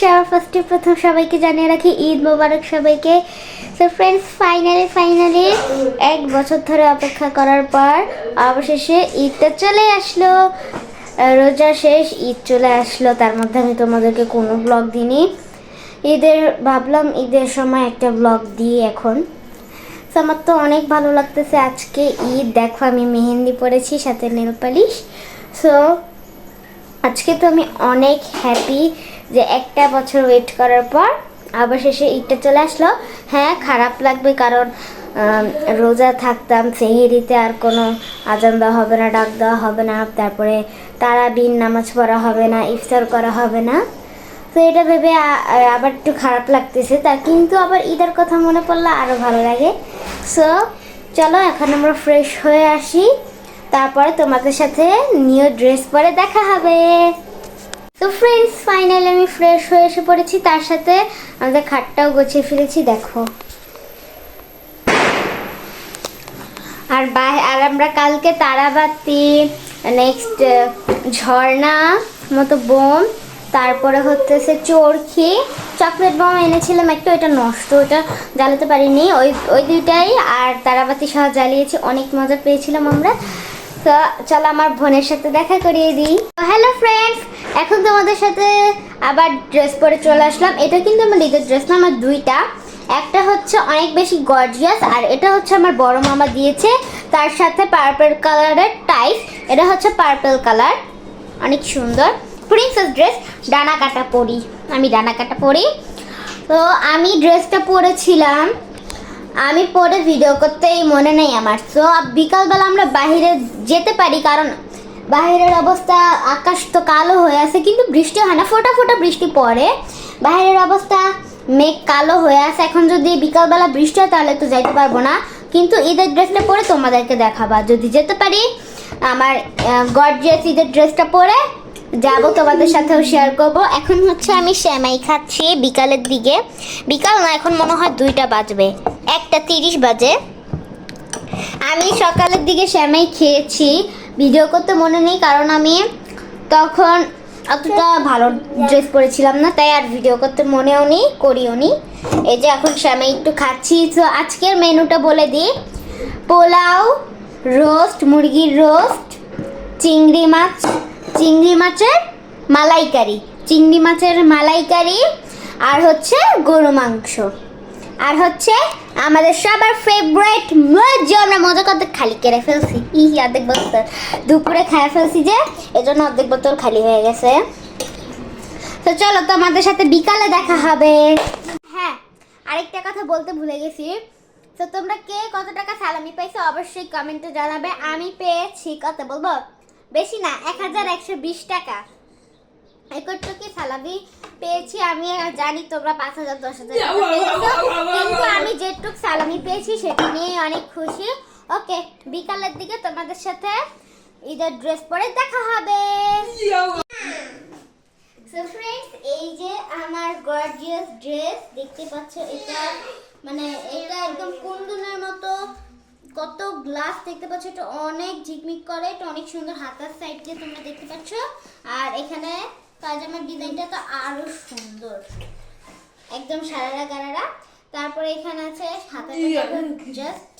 সবার প্রথম সবাইকে জানিয়ে রাখি ঈদ মোবারক সবাইকে। সো ফ্রেন্ডস, ফাইনালি 1 বছর ধরে অপেক্ষা করার পর অবশেষে ঈদটা চলে আসলো। রোজা শেষ, ঈদ চলে আসলো। তার মধ্যে আমি তোমাদেরকে কোনো ব্লগ দিইনি। ভাবলাম ঈদের সময় একটা ব্লগ দিই এখন। তো আমার তো অনেক ভালো লাগতেছে। আজকে ঈদ, দেখো আমি মেহেন্দি পরেছি, সাথে নেল পালিশ। সো আজকে তো আমি অনেক হ্যাপি যে 1টা বছর ওয়েট করার পর অবশেষে ঈদটা চলে আসলো। হ্যাঁ, খারাপ লাগবে কারণ রোজা থাকতাম, সেহরিতে আর কোনো আজান দেওয়া হবে না, ডাক দেওয়া হবে না, তারপরে তারাবির নামাজ পড়া হবে না, ইফতার করা হবে না। তো এটা ভেবে আবার একটু খারাপ লাগতেছে। তা কিন্তু আবার ঈদের কথা মনে পড়লে আরও ভালো লাগে। সো চলো এখন আমরা ফ্রেশ হয়ে আসি, তারপরে তোমাদের সাথে নিউ ড্রেস পরে দেখা হবে। তো ফ্রেন্ডস, ফাইনালি আমি ফ্রেশ হয়ে এসে পড়েছি, তার সাথে আমাদের খাটটাও গুছিয়ে ফেলেছি দেখো। আর আমরা কালকে তারাবাতি, নেক্সট ঝর্ণা মতো বোম, তারপরে হচ্ছে চরখি, চকলেট বোম এনেছিলাম একটা, ওইটা নষ্ট, ওইটা জ্বালাতে পারিনি। ওই দুইটাই আর তারাবাতি সহ জ্বালিয়েছি, অনেক মজা পেয়েছিলাম আমরা। তো চলো আমার বোনের সাথে দেখা করিয়ে দিই। হ্যালো ফ্রেন্ডস, এখন তোমাদের সাথে আবার ড্রেস পরে চলে আসলাম। এটা কিন্তু আমার ঈদের ড্রেস না, আমার দুইটা। একটা হচ্ছে অনেক বেশি গর্জিয়াস, আর এটা হচ্ছে আমার বড় মামা দিয়েছে, তার সাথে পার্পল কালারের টাইস। এটা হচ্ছে পার্পল কালার, অনেক সুন্দর প্রিন্সেস ড্রেস। ডানা কাটা পরি, আমি ডানা কাটা পরি। তো আমি ড্রেসটা পরেছিলাম, আমি পরে ভিডিও করতেই মনে নেই আমার। তো বিকালবেলা আমরা বাইরে যেতে পারি, কারণ বাইরের অবস্থা, আকাশ তো কালো হয়ে আছে, কিন্তু বৃষ্টি হয় না, ফোটা ফোটা বৃষ্টি পড়ে। বাইরের অবস্থা মেঘ কালো হয়ে আছে। এখন যদি বিকালবেলা বৃষ্টি হয় তাহলে তো যাইতে পারবো না, কিন্তু ঈদের ড্রেসটা পরে তোমাদেরকে দেখাবা। যদি যেতে পারি, আমার গর্জিয়াস ঈদের ড্রেসটা পরে যাবো, তোমাদের সাথেও শেয়ার করবো। এখন হচ্ছে আমি সেমাই খাচ্ছি বিকালের দিকে। বিকাল না, এখন মনে হয় 2টা বাজবে, 1:30 বাজে। আমি সকালের দিকে সেমাই খেয়েছি, ভিডিও করতে মনে নেই কারণ আমি তখন অতটা ভালো ড্রেস পরেছিলাম না, তাই আর ভিডিও করতে মনেও নেই, করিও নি। এই যে এখন সেমাই একটু খাচ্ছি। তো আজকের মেনুটা বলে দিই: পোলাও, রোস্ট, মুরগির রোস্ট, চিংড়ি মাছের মালাইকারি, চিংড়ি মাছের মালাইকারি, আর হচ্ছে গরু মাংস, আর হচ্ছে আমাদের সবার ফেভারিট মজা। আমরা মজা করতে খালি করে ফেলছি, অর্ধেক বোতল দুপুরে খেয়ে ফেলছি, যে এজন্য অর্ধেক বোতল খালি হয়ে গেছে। তো চলো তোমাদের সাথে বিকালে দেখা হবে। হ্যাঁ, আরেকটা কথা বলতে ভুলে গেছি। তো তোমরা কে কত টাকা সালামি পাইছো অবশ্যই কমেন্টে জানাবে। আমি পেয়েছি, কত বলবো, বেশি না, 1120 টাকা। একটুকি সালামি পেয়েছি। আমি জানি তোমরা 5000 10,000 কিন্তু আমি যেটুক সালামি পেয়েছি সেটা নিয়ে অনেক খুশি। ওকে, বিকালের দিকে তোমাদের সাথে ঈদের ড্রেস পরে দেখা হবে। সো ফ্রেন্ডস, এই যে আমার গর্জিয়াস ড্রেস দেখতে পাচ্ছ, এটা মানে এটা একদম কুন্দনের মতো, কত গ্লাস দেখতে পাচ্ছ, এটা অনেক ঝিকমিক করে, এটা অনেক সুন্দর। হাতার সাইড দিয়ে তোমরা দেখতে পাচ্ছ, আর এখানে পাজামার ডিজাইনটা তো আরো সুন্দর, একদম সারারা গারারা। তারপরে এখানে আছে হাতাটা, জাস্ট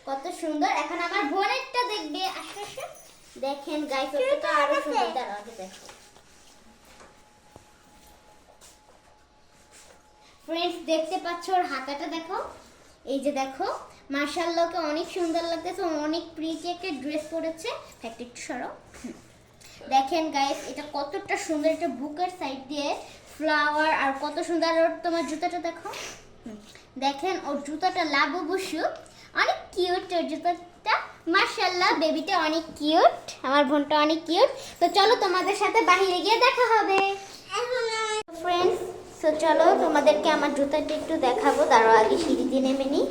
কত সুন্দর। এখন আমার বোনেরটা দেখবে, আসলে দেখেন গাইস, ওটা আরো সুন্দর। দাঁড়াও দেখো ফ্রেন্ডস, দেখতে পাচ্ছ ওর হাতাটা দেখো, এই যে দেখো, মাশাআল্লাহ, কে অনেক সুন্দর লাগতেছে, অনেক প্রিটি একটা ড্রেস পরেছে। একটু সরো, দেখেন গাইস এটা কতটা সুন্দর, এটা বুকের সাইড দিয়ে ফ্লাওয়ার, আর কত সুন্দর। আর তোমার জুতাটা দেখো, দেখেন ওর জুতাটা লাবুবুশু, অনেক কিউট ওর জুতাটা, মাশাআল্লাহ। বেবিটা অনেক কিউট, আমার বোনটা অনেক কিউট। তো চলো তোমাদের সাথে বাইরে গিয়ে দেখা হবে ফ্রেন্ডস। তো চলো তোমাদেরকে আমার জুতাটা একটু দেখাবো। দাঁড়াও, আগে সিঁড়ি দিয়ে নেমে নিই।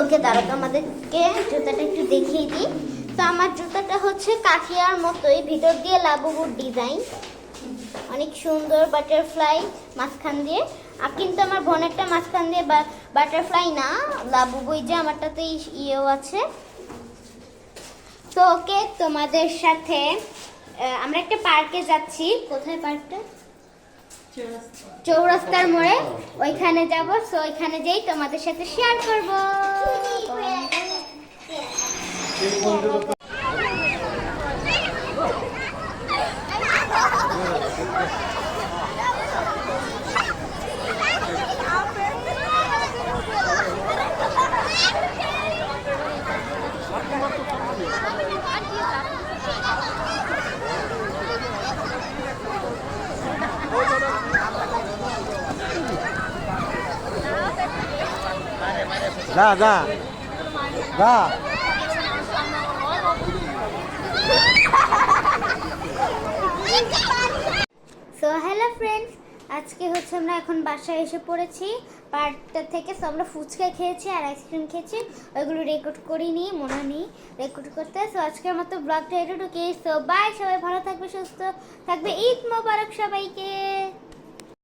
ওকে, দাঁড়াও তোমাদেরকে জুতাটা একটু দেখিয়ে দিই। তো আমার জুতাটা হচ্ছে কাকিয়ার মতোই, ভিতর দিয়ে লাবুবুর ডিজাইন, অনেক সুন্দর, বাটারফ্লাই মাঝখান দিয়ে। আর কিন্তু আমার বোনেরটা মাঝখান দিয়ে বাটারফ্লাই না, লাবুবুই, যে আমারটাতে ইয়েও আছে। তো ওকে, তোমাদের সাথে আমরা একটা পার্কে যাচ্ছি। কোথায় পার্কটা? চৌরাস্তার মোড়ে ওইখানে যাব, সো ওইখানে যেই তোমাদের সাথে শেয়ার করব। যা যা যা। সো হ্যালো ফ্রেন্ডস, আজকে হচ্ছে আমরা এখন বাসায় এসে পড়েছি পার্কটা থেকে। সো আমরা ফুচকা খেয়েছি আর আইসক্রিম খেয়েছি, ওইগুলো রেকর্ড করিনি, মনে নেই রেকর্ড করতে। সো আজকের মতো ব্লগটা এটুকুই। সো বাই, সবাই ভালো থাকবে, সুস্থ থাকবে। ঈদ মোবারক সবাইকে।